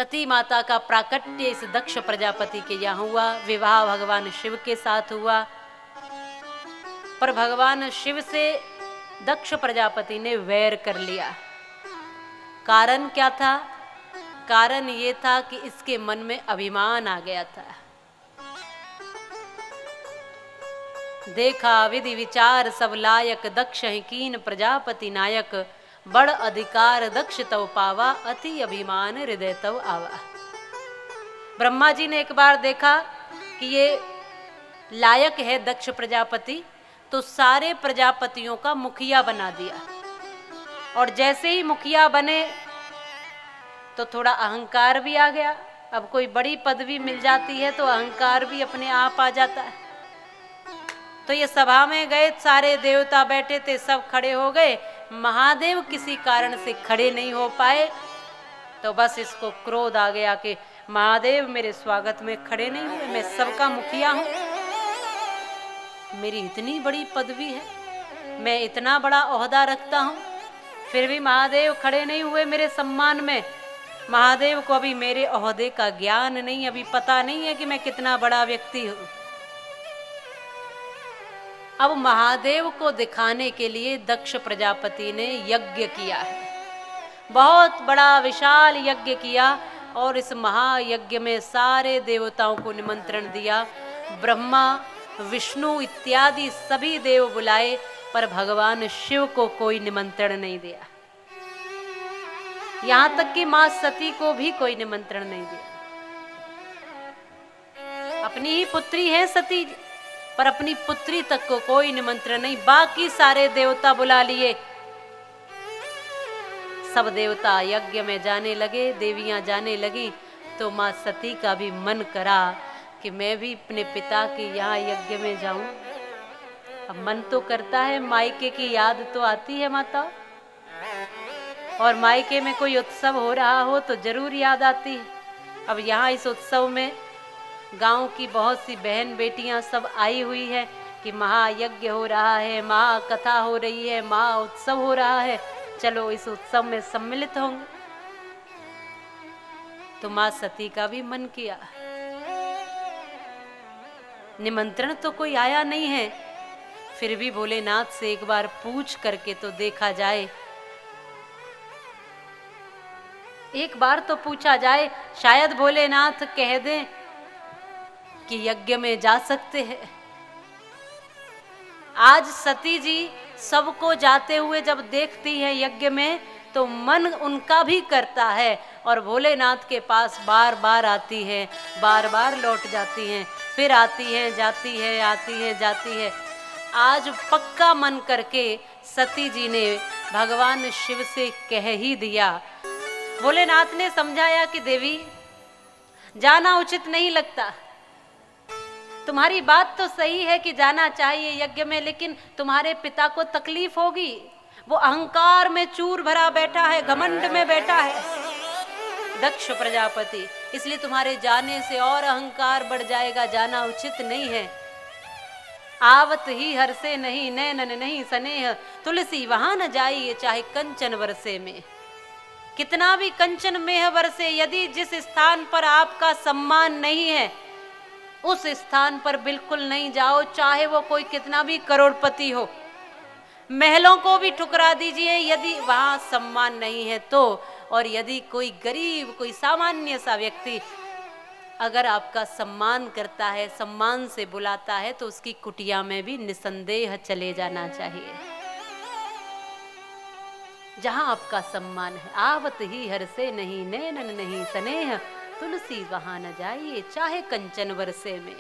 सती माता का प्राकट्य इस दक्ष प्रजापति के यहाँ हुआ। विवाह भगवान शिव के साथ हुआ, पर भगवान शिव से दक्ष प्रजापति ने वैर कर लिया। कारण क्या था? कारण ये था कि इसके मन में अभिमान आ गया था। देखा विधि विचार सब लायक, दक्ष है कीन प्रजापति नायक। बड़ अधिकार दक्ष तव पावा, अति अभिमान हृदय तव आवा। ब्रह्मा जी ने एक बार देखा कि ये लायक है दक्ष प्रजापति, तो सारे प्रजापतियों का मुखिया बना दिया। और जैसे ही मुखिया बने तो थोड़ा अहंकार भी आ गया। अब कोई बड़ी पदवी मिल जाती है तो अहंकार भी अपने आप आ जाता है। तो ये सभा में गए, सारे देवता बैठे थे, सब खड़े हो गए। महादेव किसी कारण से खड़े नहीं हो पाए, तो बस इसको क्रोध आ गया कि महादेव मेरे स्वागत में खड़े नहीं हुए, मैं सबका मुखिया हूं, मेरी इतनी बड़ी पदवी है, मैं इतना बड़ा ओहदा रखता हूं, फिर भी महादेव खड़े नहीं हुए मेरे सम्मान में। महादेव को अभी मेरे ओहदे का ज्ञान नहीं, अभी पता नहीं है कि मैं कितना बड़ा व्यक्ति हूं। अब महादेव को दिखाने के लिए दक्ष प्रजापति ने यज्ञ किया है, बहुत बड़ा विशाल यज्ञ किया। और इस महायज्ञ में सारे देवताओं को निमंत्रण दिया। ब्रह्मा विष्णु इत्यादि सभी देव बुलाए, पर भगवान शिव को कोई निमंत्रण नहीं दिया। यहां तक कि मां सती को भी कोई निमंत्रण नहीं दिया। अपनी ही पुत्री है सती, पर अपनी पुत्री तक को कोई निमंत्रण नहीं। बाकी सारे देवता बुला लिए। सब देवता यज्ञ में जाने लगे, देवियां जाने लगी। तो मां सती का भी मन करा कि मैं भी अपने पिता के यहाँ यज्ञ में जाऊं। अब मन तो करता है, मायके की याद तो आती है माता, और मायके में कोई उत्सव हो रहा हो तो जरूर याद आती है। अब यहाँ इस उत्सव में गांव की बहुत सी बहन बेटियां सब आई हुई है कि महायज्ञ हो रहा है, महाकथा हो रही है, महा उत्सव हो रहा है, चलो इस उत्सव में सम्मिलित होंगे। तो मां सती का भी मन किया। निमंत्रण तो कोई आया नहीं है, फिर भी भोलेनाथ से एक बार पूछ करके तो देखा जाए, एक बार तो पूछा जाए, शायद भोलेनाथ कह दें कि यज्ञ में जा सकते हैं। आज सती जी सबको जाते हुए जब देखती हैं यज्ञ में, तो मन उनका भी करता है, और भोलेनाथ के पास बार बार आती है, बार बार लौट जाती हैं, फिर आती हैं जाती है, आती है जाती है। आज पक्का मन करके सती जी ने भगवान शिव से कह ही दिया। भोलेनाथ ने समझाया कि देवी जाना उचित नहीं लगता, तुम्हारी बात तो सही है कि जाना चाहिए यज्ञ में, लेकिन तुम्हारे पिता को तकलीफ होगी, वो अहंकार में चूर भरा बैठा है, घमंड में बैठा है दक्ष प्रजापति, इसलिए तुम्हारे जाने से और अहंकार बढ़ जाएगा, जाना उचित नहीं है। आवत ही हरसे नहीं, नैनन नहीं स्नेह, तुलसी वहां न जाइए चाहे कंचन वर्षे में। कितना भी कंचन मेह वर्षे, यदि जिस स्थान पर आपका सम्मान नहीं है उस स्थान पर बिल्कुल नहीं जाओ, चाहे वो कोई कितना भी करोड़पति हो। महलों को भी ठुकरा दीजिए यदि वहां सम्मान नहीं है तो। और यदि कोई गरीब, कोई सामान्य सा व्यक्ति अगर आपका सम्मान करता है, सम्मान से बुलाता है, तो उसकी कुटिया में भी निसंदेह चले जाना चाहिए जहां आपका सम्मान है। आवत ही हरसे नहीं, नैनन नहीं स्नेह, तुलसी वहां न जाइए चाहे कंचन वर्षे में।